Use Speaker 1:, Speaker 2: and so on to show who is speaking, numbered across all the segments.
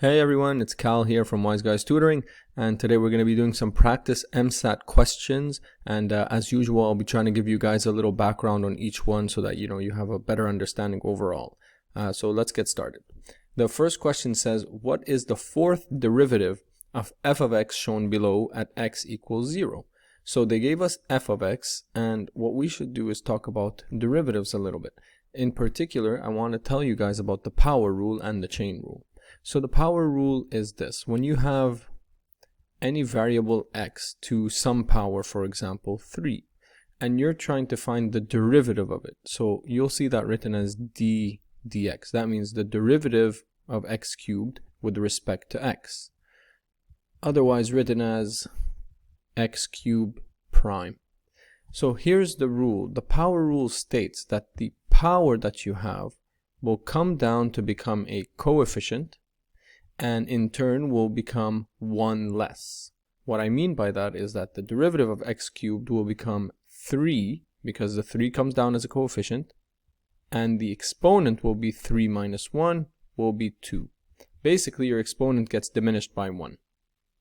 Speaker 1: Hey everyone, it's Cal here from Wise Guys Tutoring, and today we're going to be doing some practice EmSAT questions. And as usual, I'll be trying to give you guys a little background on each one so that you have a better understanding overall. So let's get started. The first question says, what is the fourth derivative of f of x shown below at x equals 0? So they gave us f of x, and what we should do is talk about derivatives a little bit. In particular, I want to tell you guys about the power rule and the chain rule. So the power rule is this: when you have any variable x to some power, for example 3, and you're trying to find the derivative of it, so you'll see that written as d dx. That means the derivative of x cubed with respect to x, otherwise written as x cubed prime. So here's the rule. The power rule states that the power that you have will come down to become a coefficient, and in turn will become 1 less. What I mean by that is that the derivative of x cubed will become 3, because the 3 comes down as a coefficient, and the exponent will be 3 minus 1 will be 2. Basically, your exponent gets diminished by 1.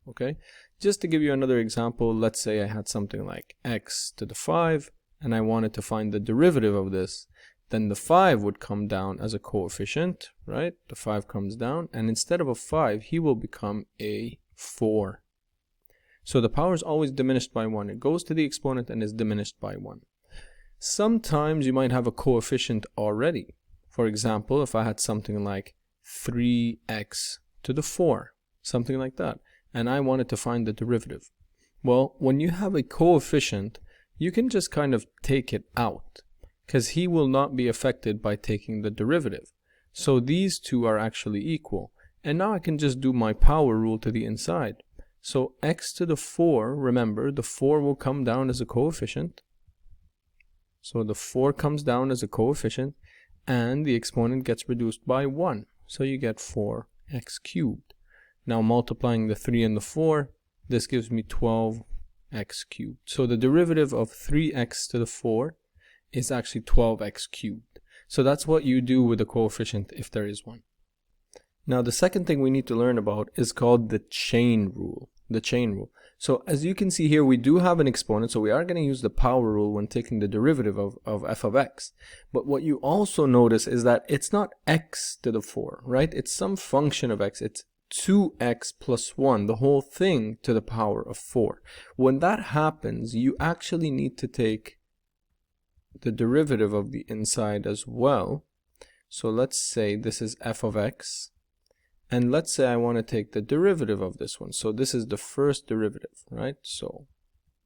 Speaker 1: Okay? Just to give you another example, let's say I had something like x to the 5, and I wanted to find the derivative of this. Then the 5 would come down as a coefficient, right? The 5 comes down, and instead of a 5, he will become a 4. So the power is always diminished by 1. It goes to the exponent and is diminished by 1. Sometimes you might have a coefficient already. For example, if I had something like 3x to the 4, something like that, and I wanted to find the derivative. Well, when you have a coefficient, you can just kind of take it out, because he will not be affected by taking the derivative. So these two are actually equal. And now I can just do my power rule to the inside. So x to the 4, remember, the 4 will come down as a coefficient. So the 4 comes down as a coefficient, and the exponent gets reduced by 1. So you get 4x cubed. Now multiplying the 3 and the 4, this gives me 12x cubed. So the derivative of 3x to the 4 is actually 12x cubed. So that's what you do with a coefficient if there is one. Now the second thing we need to learn about is called the chain rule. The chain rule. So as you can see here, we do have an exponent, so we are going to use the power rule when taking the derivative of f of x. But what you also notice is that it's not x to the 4, right? It's some function of x. It's 2x plus 1, the whole thing to the power of 4. When that happens, you actually need to take the derivative of the inside as well. So let's say this is f of x, and let's say I want to take the derivative of this one. So this is the first derivative, right? So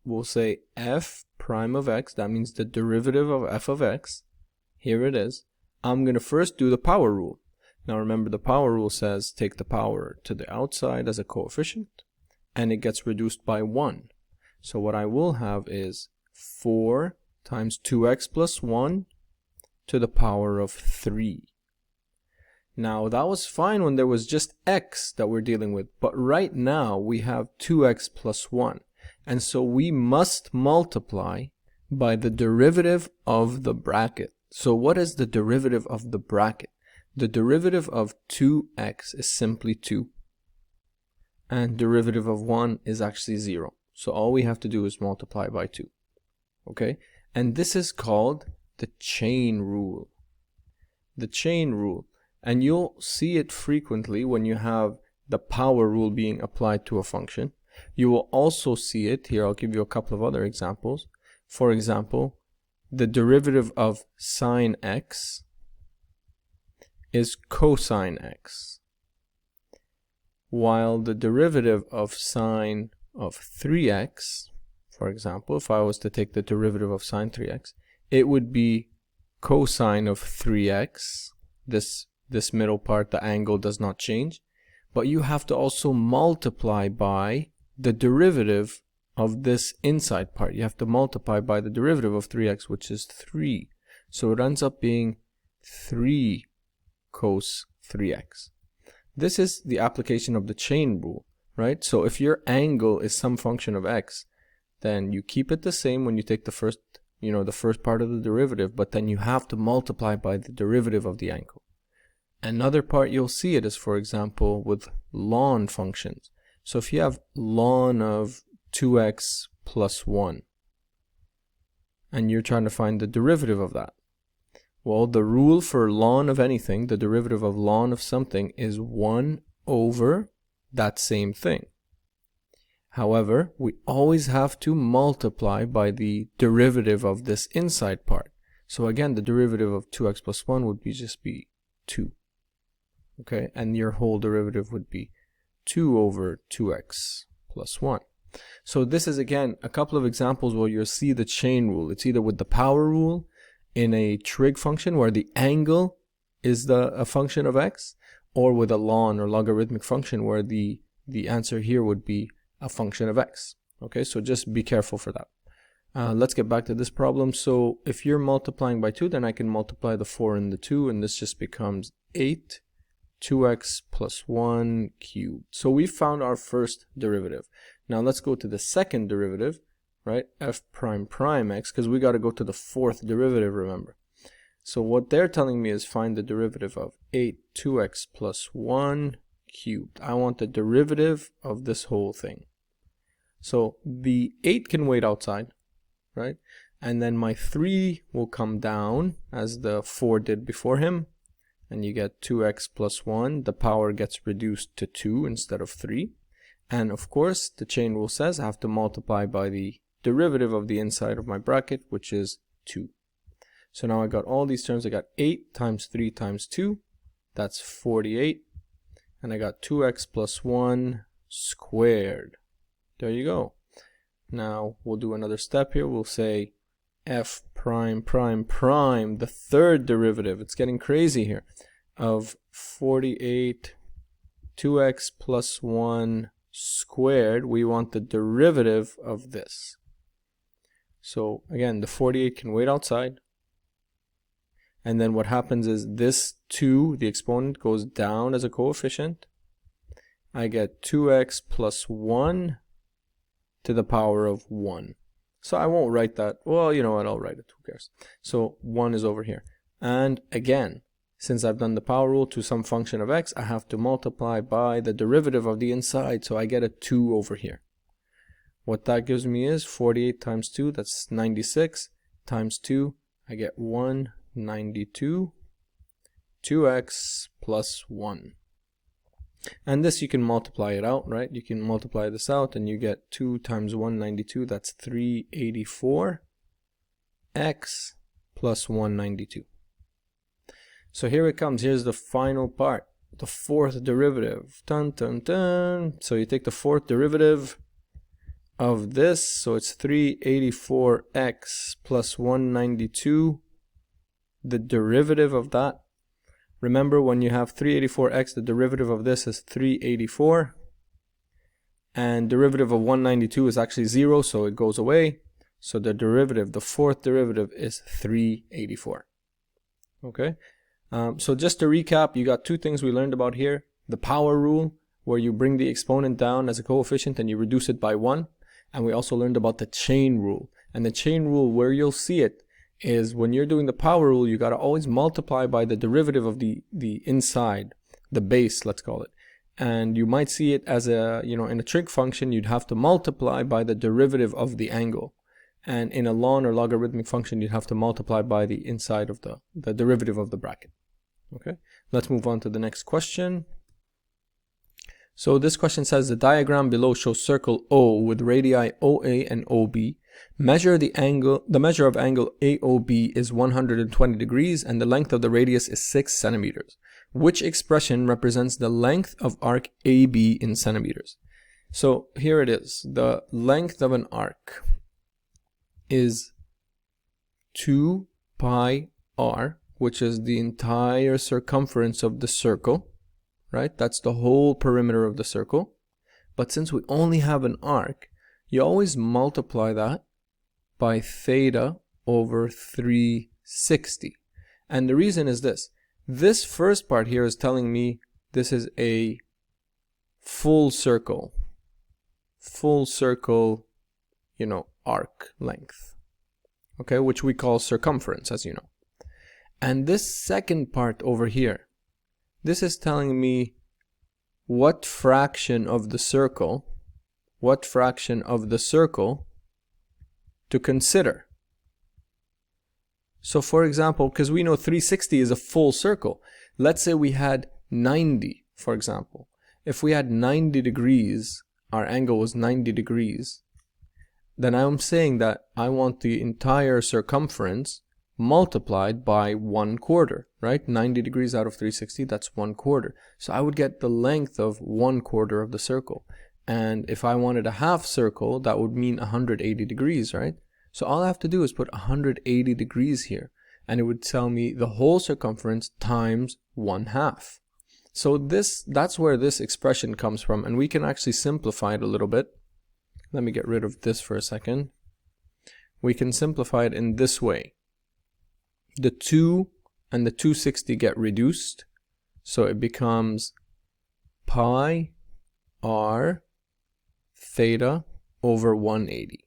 Speaker 1: we'll say f prime of x, that means the derivative of f of x. Here it is. I'm going to first do the power rule. Now remember, the power rule says take the power to the outside as a coefficient, and it gets reduced by 1. So what I will have is 4 times 2x plus 1 to the power of 3. Now that was fine when there was just x that we're dealing with, but right now we have 2x plus 1, and so we must multiply by the derivative of the bracket. So what is the derivative of the bracket? The derivative of 2x is simply 2, and derivative of 1 is actually 0. So all we have to do is multiply by 2. Okay? And this is called the chain rule. The chain rule. And you'll see it frequently when you have the power rule being applied to a function. You will also see it, here I'll give you a couple of other examples. For example, the derivative of sine x is cosine x, while the derivative of sine of 3x, for example, if I was to take the derivative of sine 3x, it would be cosine of 3x. This middle part, the angle does not change, but you have to also multiply by the derivative of this inside part. You have to multiply by the derivative of 3x, which is 3. So it ends up being 3 cos 3x. This is the application of the chain rule, right? So if your angle is some function of x, then you keep it the same when you take the first part of the derivative, but then you have to multiply by the derivative of the angle. Another part you'll see it is, for example, with ln functions. So if you have ln of 2x plus 1, and you're trying to find the derivative of that, well, the rule for ln of anything, the derivative of ln of something, is 1 over that same thing. However, we always have to multiply by the derivative of this inside part. So again, the derivative of 2x plus 1 would just be 2. Okay, and your whole derivative would be 2 over 2x plus 1. So this is, again, a couple of examples where you'll see the chain rule. It's either with the power rule in a trig function where the angle is a function of x, or with a ln or logarithmic function where the answer here would be a function of x. Okay, so just be careful for that. Let's get back to this problem. So if you're multiplying by 2, then I can multiply the 4 and the 2, and this just becomes 8 2x plus 1 cubed. So we found our first derivative. Now let's go to the second derivative, right? F prime prime x, because we got to go to the fourth derivative, remember. So what they're telling me is find the derivative of 8 2x plus 1 cubed. I want the derivative of this whole thing. So the 8 can wait outside, right? And then my 3 will come down as the 4 did before him. And you get 2x plus 1. The power gets reduced to 2 instead of 3. And of course, the chain rule says I have to multiply by the derivative of the inside of my bracket, which is 2. So now I got all these terms. I got 8 times 3 times 2. That's 48. And I got 2x plus 1 squared. There you go. Now we'll do another step here. We'll say f prime prime prime, the third derivative, it's getting crazy here, of 48 2x plus 1 squared. We want the derivative of this. So again, the 48 can wait outside. And then what happens is this 2, the exponent, goes down as a coefficient. I get 2x plus 1 to the power of 1. So I won't write that. Well, you know what, I'll write it. Who cares? So 1 is over here. And again, since I've done the power rule to some function of x, I have to multiply by the derivative of the inside. So I get a 2 over here. What that gives me is 48 times 2, that's 96, times 2, I get 192, 2x plus 1. And this you can multiply it out, right? You can multiply this out and you get 2 times 192, that's 384, x plus 192. So here it comes. Here's the final part, the fourth derivative. Dun, dun, dun. So you take the fourth derivative of this, so it's 384x plus 192, the derivative of that. Remember, when you have 384x, the derivative of this is 384, and derivative of 192 is actually 0, so it goes away. So the derivative, the fourth derivative, is 384. Okay, so just to recap, you got two things we learned about here. The power rule, where you bring the exponent down as a coefficient and you reduce it by 1. And we also learned about the chain rule. And the chain rule, where you'll see it, is when you're doing the power rule, you got to always multiply by the derivative of the inside, the base, let's call it. And you might see it as a, in a trig function, you'd have to multiply by the derivative of the angle. And in a ln or logarithmic function, you'd have to multiply by the inside of the derivative of the bracket. Okay, let's move on to the next question. So this question says the diagram below shows circle O with radii OA and OB. Measure the measure of angle AOB is 120 degrees and the length of the radius is 6 centimeters. Which expression represents the length of arc AB in centimeters? So here it is. The length of an arc is 2 pi r, which is the entire circumference of the circle. Right? That's the whole perimeter of the circle. But since we only have an arc, you always multiply that by theta over 360. And the reason is this. This first part here is telling me this is a full circle, arc length. Okay, which we call circumference, as you know. And this second part over here, This is telling me what fraction of the circle to consider. So for example, because we know 360 is a full circle, let's say we had 90, for example. If we had 90 degrees, our angle was 90 degrees, then I'm saying that I want the entire circumference multiplied by 1/4, right? 90 degrees out of 360, that's 1/4. So I would get the length of 1/4 of the circle. And if I wanted a half circle, that would mean 180 degrees, right? So all I have to do is put 180 degrees here, and it would tell me the whole circumference times 1/2. So that's where this expression comes from, and we can actually simplify it a little bit. Let me get rid of this for a second. We can simplify it in this way. The 2 and the 260 get reduced, so it becomes pi r theta over 180.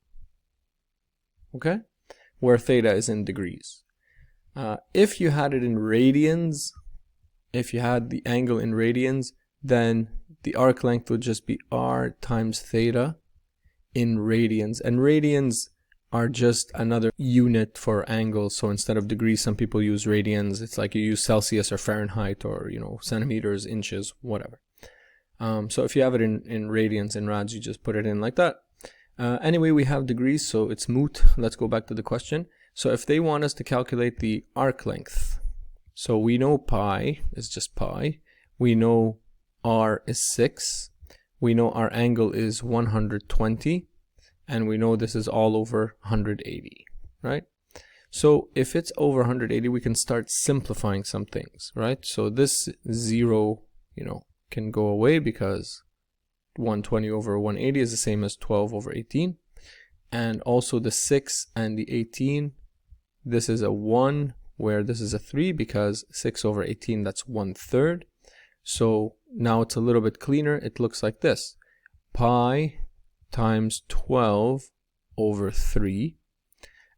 Speaker 1: Okay? Where theta is in degrees. If you had it in radians, if you had the angle in radians, then the arc length would just be r times theta in radians. And radians are just another unit for angles. So instead of degrees, some people use radians. It's like you use Celsius or Fahrenheit or, centimeters, inches, whatever. So if you have it in radians and rads, you just put it in like that. Anyway, we have degrees, so it's moot. Let's go back to the question. So if they want us to calculate the arc length, so we know pi is just pi. We know r is 6. We know our angle is 120. And we know this is all over 180, right? So if it's over 180, we can start simplifying some things, right? So this 0, can go away because 120 over 180 is the same as 12 over 18. And also the 6 and the 18, this is a 1, where this is a 3, because 6 over 18, that's 1/3. So now it's a little bit cleaner. It looks like this. Pi times 12 over 3.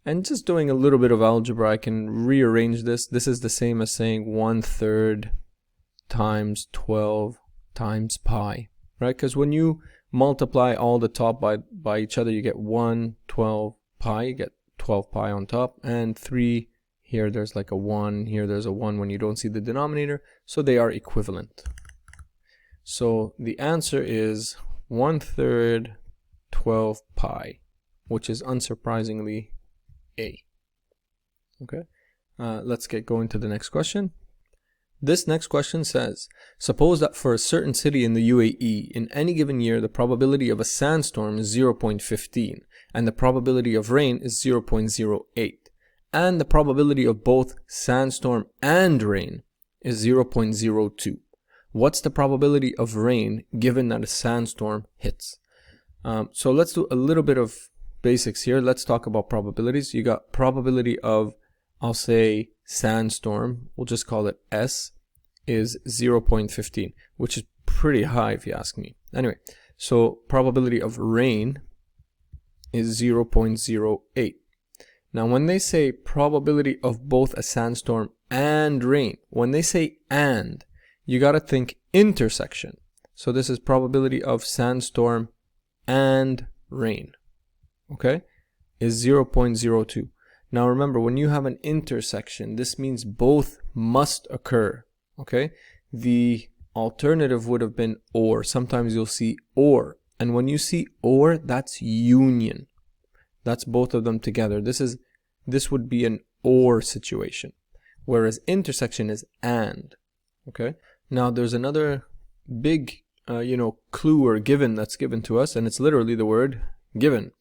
Speaker 1: And just doing a little bit of algebra, I can rearrange this. This is the same as saying 1/3 times 12 times pi, right? Because when you multiply all the top by each other, you get 1, 12 pi, you get 12 pi on top, and 3, here there's like a 1, here there's a 1 when you don't see the denominator, so they are equivalent. So the answer is 1/3 12 pi, which is unsurprisingly A. Okay, let's get going to the next question. This next question says, suppose that for a certain city in the UAE, in any given year, the probability of a sandstorm is 0.15, and the probability of rain is 0.08, and the probability of both sandstorm and rain is 0.02. What's the probability of rain given that a sandstorm hits? So let's do a little bit of basics here. Let's talk about probabilities. You got probability of, I'll say, sandstorm, we'll just call it S, is 0.15, which is pretty high if you ask me. Anyway, so probability of rain is 0.08. Now when they say probability of both a sandstorm and rain, when they say and, you got to think intersection. So this is probability of sandstorm and rain, okay, is 0.02. Now remember, when you have an intersection, this means both must occur, okay? The alternative would have been or. Sometimes you'll see or, and when you see or, that's union. That's both of them together. This would be an or situation, whereas intersection is and, okay? Now there's another big clue or given that's given to us, and it's literally the word given.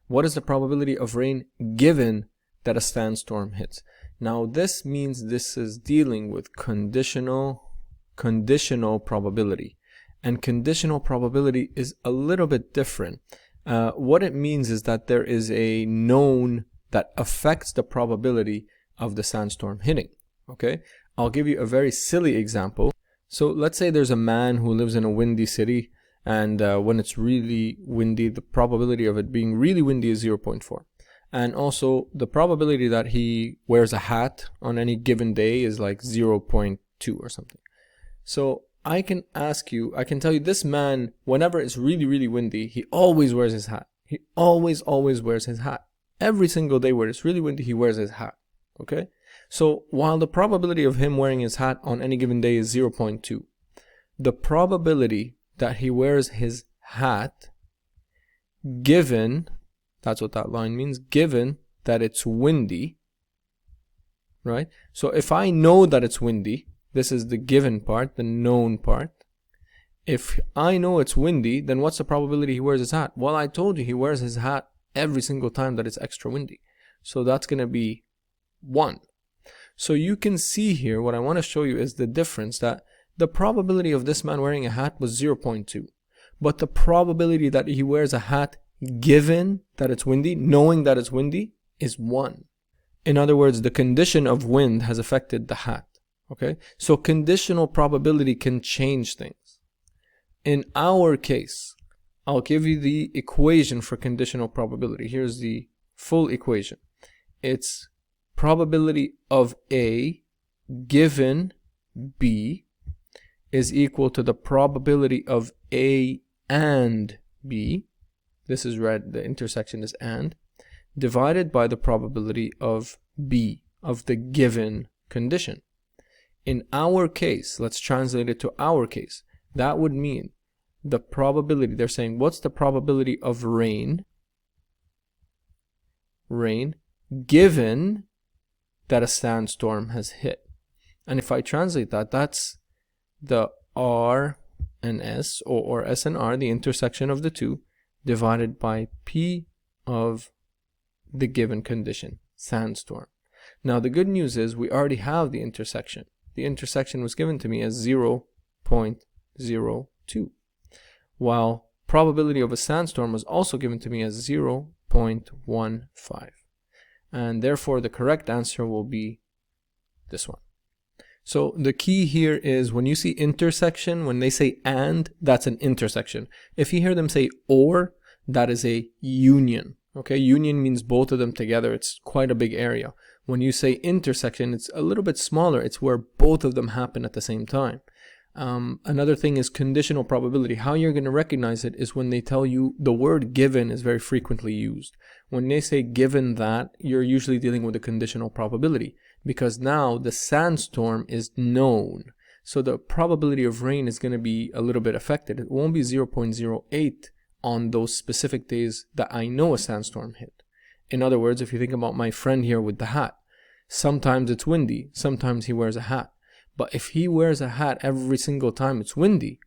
Speaker 1: What is the probability of rain given that a sandstorm hits? Now this means this is dealing with conditional probability, and conditional probability is a little bit different. What it means is that there is a known that affects the probability of the sandstorm hitting, okay? I'll give you a very silly example. So let's say there's a man who lives in a windy city, and when it's really windy, the probability of it being really windy is 0.4. And also the probability that he wears a hat on any given day is like 0.2 or something. So I can ask you, I can tell you this man, whenever it's really, really windy, he always wears his hat. He always wears his hat. Every single day where it's really windy, he wears his hat. Okay? So while the probability of him wearing his hat on any given day is 0.2, the probability that he wears his hat given, that's what that line means, given that it's windy, right? So if I know that it's windy, this is the given part, the known part. If I know it's windy, then what's the probability he wears his hat? Well, I told you he wears his hat every single time that it's extra windy. So that's going to be 1. So you can see here, what I want to show you is the difference, that the probability of this man wearing a hat was 0.2. But the probability that he wears a hat given that it's windy, knowing that it's windy, is 1. In other words, the condition of wind has affected the hat. Okay? So conditional probability can change things. In our case, I'll give you the equation for conditional probability. Here's the full equation. It's probability of A given B is equal to the probability of A and B. This is red, the intersection is and, divided by the probability of B, of the given condition. In our case, let's translate it to our case. That would mean the probability, they're saying, what's the probability of rain given that a sandstorm has hit? And if I translate that, that's the R and S, or S and R, the intersection of the two, divided by P of the given condition, sandstorm. Now the good news is we already have the intersection. The intersection was given to me as 0.02, while probability of a sandstorm was also given to me as 0.15. And therefore the correct answer will be this one. So the key here is when you see intersection, when they say and, that's an intersection. If you hear them say or, that is a union. Okay, union means both of them together. It's quite a big area. When you say intersection, it's a little bit smaller. It's where both of them happen at the same time. Another thing is conditional probability. How you're going to recognize it is when they tell you the word given is very frequently used. When they say given that, you're usually dealing with a conditional probability, because now the sandstorm is known. So the probability of rain is going to be a little bit affected. It won't be 0.08 on those specific days that I know a sandstorm hit. In other words, if you think about my friend here with the hat, sometimes it's windy, sometimes he wears a hat. But if he wears a hat every single time it's windy,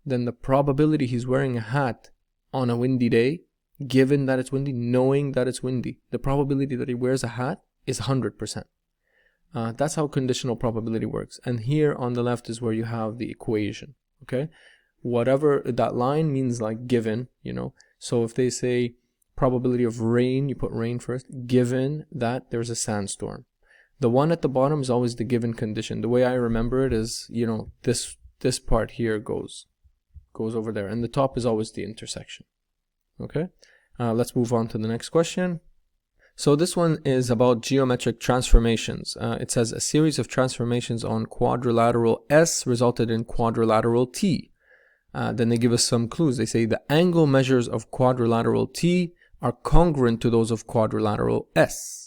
Speaker 1: then the probability he's wearing a hat on a windy day, given that it's windy, knowing that it's windy, the probability that he wears a hat is 100%. That's how conditional probability works. And here on the left is where you have the equation. Okay, whatever that line means, like given, you know. So if they say probability of rain, you put rain first, given that there's a sandstorm. The one at the bottom is always the given condition. The way I remember it is, you know, this part here goes over there, and the top is always the intersection. Okay, let's move on to the next question. So this one is about geometric transformations. It says a series of transformations on quadrilateral S resulted in quadrilateral T. Then they give us some clues. They say the angle measures of quadrilateral T are congruent to those of quadrilateral S.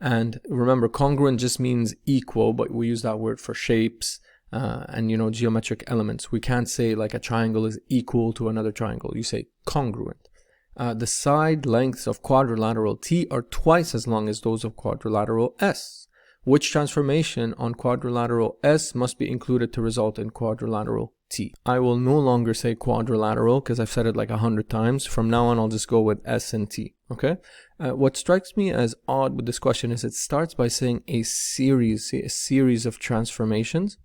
Speaker 1: And remember, congruent just means equal, but we use that word for shapes and, you know, geometric elements. We can't say like a triangle is equal to another triangle. You say congruent. The side lengths of quadrilateral T are twice as long as those of quadrilateral S. Which transformation on quadrilateral S must be included to result in quadrilateral T? I will no longer say quadrilateral because I've said it like 100 times. From now on, I'll just go with S and T. Okay. What strikes me as odd with this question is it starts by saying a series of transformations,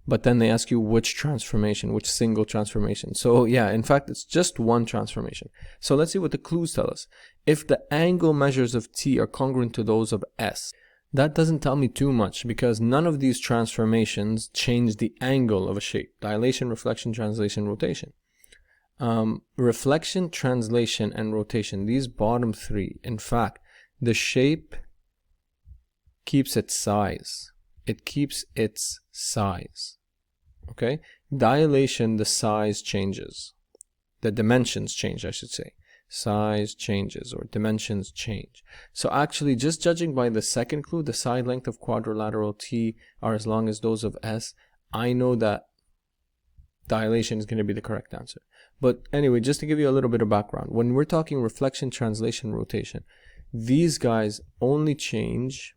Speaker 1: but then they ask you which transformation, which single transformation. So yeah, in fact, it's just one transformation. So let's see what the clues tell us. If the angle measures of T are congruent to those of S, that doesn't tell me too much because none of these transformations change the angle of a shape. Dilation, reflection, translation, rotation. Reflection, translation, and rotation. These bottom three, in fact, the shape keeps its size. It keeps its size. Okay, dilation, the size changes. The dimensions change, I should say. Size changes or dimensions change. So actually, just judging by the second clue, the side length of quadrilateral T are as long as those of S, I know that dilation is going to be the correct answer. But anyway, just to give you a little bit of background, when we're talking reflection, translation, rotation, these guys only change,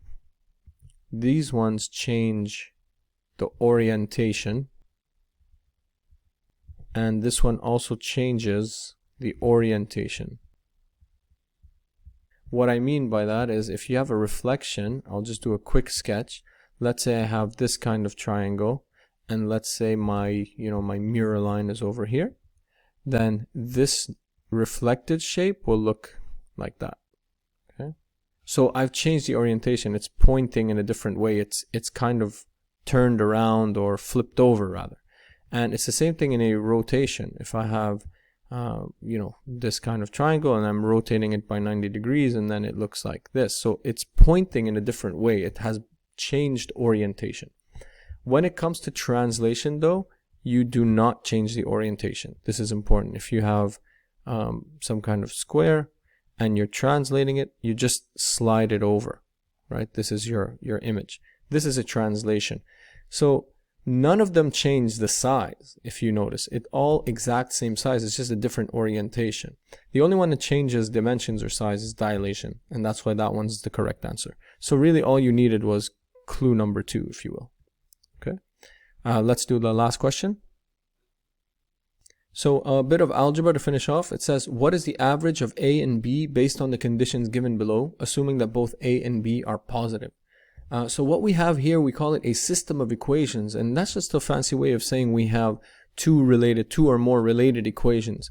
Speaker 1: these ones change the orientation, and this one also changes the orientation. What I mean by that is, if you have a reflection, I'll just do a quick sketch. Let's say I have this kind of triangle, and let's say my mirror line is over here. Then this reflected shape will look like that. Okay, so I've changed the orientation. It's pointing in a different way. It's kind of turned around or flipped over rather. And it's the same thing in a rotation. If I have this kind of triangle and I'm rotating it by 90 degrees, and then it looks like this. So it's pointing in a different way. It has changed orientation. When it comes to translation though, you do not change the orientation. This is important. If you have some kind of square and you're translating it, you just slide it over, right? This is your image. This is a translation. So none of them change the size. If you notice, it all exact same size. It's just a different orientation. The only one that changes dimensions or size is dilation, and that's why that one's the correct answer. So really all you needed was clue number 2, if you will. Okay, let's do the last question. So a bit of algebra to finish off. It says, what is the average of A and B based on the conditions given below, assuming that both A and B are positive? So what we have here, we call it a system of equations, and that's just a fancy way of saying we have two or more related equations.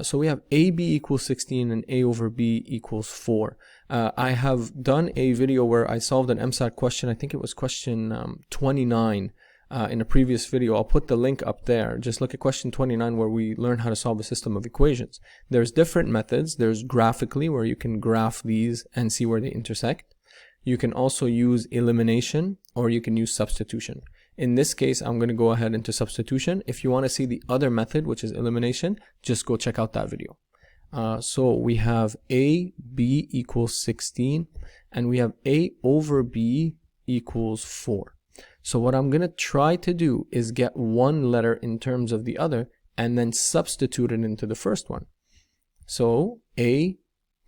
Speaker 1: So we have AB equals 16 and A over B equals 4. I have done a video where I solved an EmSAT question. I think it was question 29 in a previous video. I'll put the link up there. Just look at question 29 where we learn how to solve a system of equations. There's different methods. There's graphically, where you can graph these and see where they intersect. You can also use elimination, or you can use substitution. In this case, I'm going to go ahead into substitution. If you want to see the other method, which is elimination, just go check out that video. So we have A, B equals 16, and we have A over B equals 4. So what I'm going to try to do is get one letter in terms of the other, and then substitute it into the first one. So A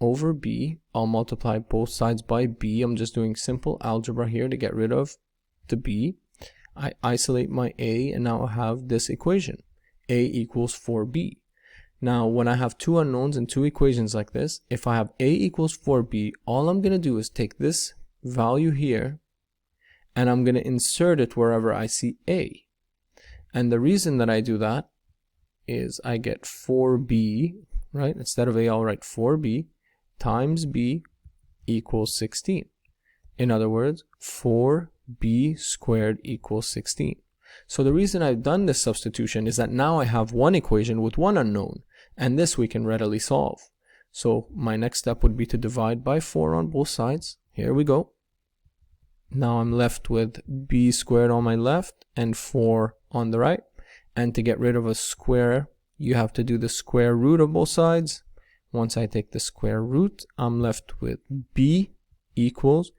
Speaker 1: over B, I'll multiply both sides by B. I'm just doing simple algebra here to get rid of the B. I isolate my A, and now I have this equation, A equals 4B. Now, when I have two unknowns and two equations like this, if I have A equals 4B, all I'm going to do is take this value here, and I'm going to insert it wherever I see A. And the reason that I do that is I get 4B, right? Instead of A, I'll write 4B times B equals 16. In other words, 4B squared equals 16. So the reason I've done this substitution is that now I have one equation with one unknown, and this we can readily solve. So my next step would be to divide by 4 on both sides. Here we go. Now I'm left with B squared on my left and 4 on the right. And to get rid of a square, you have to do the square root of both sides. Once I take the square root, I'm left with B equals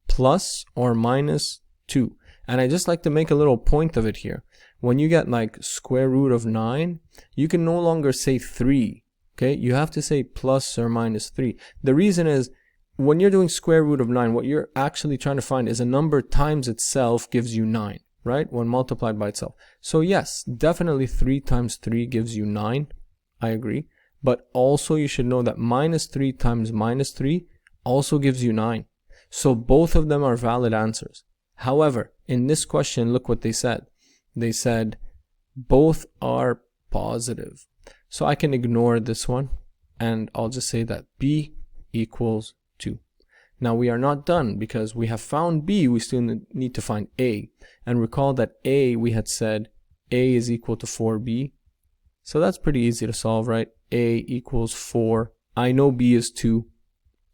Speaker 1: plus or minus 2. And I just like to make a little point of it here. When you get like square root of 9, you can no longer say 3. Okay, you have to say plus or minus 3. The reason is, when you're doing square root of 9, what you're actually trying to find is a number times itself gives you 9, right? When multiplied by itself. So yes, definitely 3 times 3 gives you 9. I agree. But also you should know that minus 3 times minus 3 also gives you 9. So both of them are valid answers. However, in this question, look what they said. They said both are positive. So I can ignore this one, and I'll just say that B equals 2. Now we are not done, because we have found B, we still need to find A. And recall that A, we had said A is equal to 4B. So that's pretty easy to solve, right? A equals 4. I know B is 2.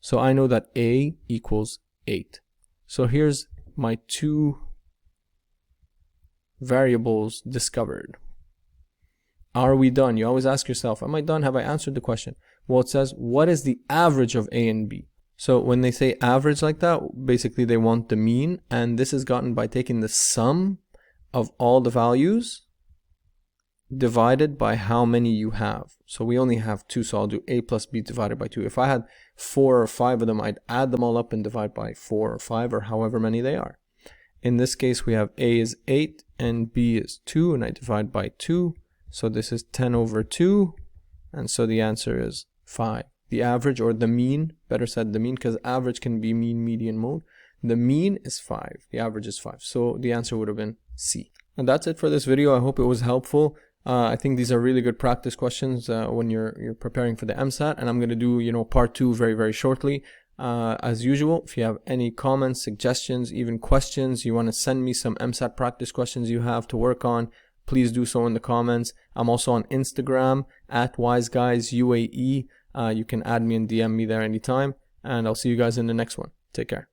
Speaker 1: So I know that A equals 8. So here's my two variables discovered. Are we done? You always ask yourself, am I done? Have I answered the question? Well, it says, what is the average of A and B? So when they say average like that, basically they want the mean, and this is gotten by taking the sum of all the values divided by how many you have. So we only have 2, so I'll do A plus B divided by 2. If I had 4 or 5 of them, I'd add them all up and divide by 4 or 5 or however many they are. In this case, we have A is 8 and B is 2, and I divide by 2. So this is 10 over 2, and so the answer is 5. The average, or the mean, better said the mean, because average can be mean, median, mode. The mean is 5. The average is 5. So the answer would have been C. And that's it for this video. I hope it was helpful. I think these are really good practice questions when you're preparing for the EmSAT, and I'm going to do part 2 very, very shortly. As usual, if you have any comments, suggestions, even questions, you want to send me some EmSAT practice questions you have to work on, please do so in the comments. I'm also on Instagram at WiseGuysUAE. You can add me and DM me there anytime, and I'll see you guys in the next one. Take care.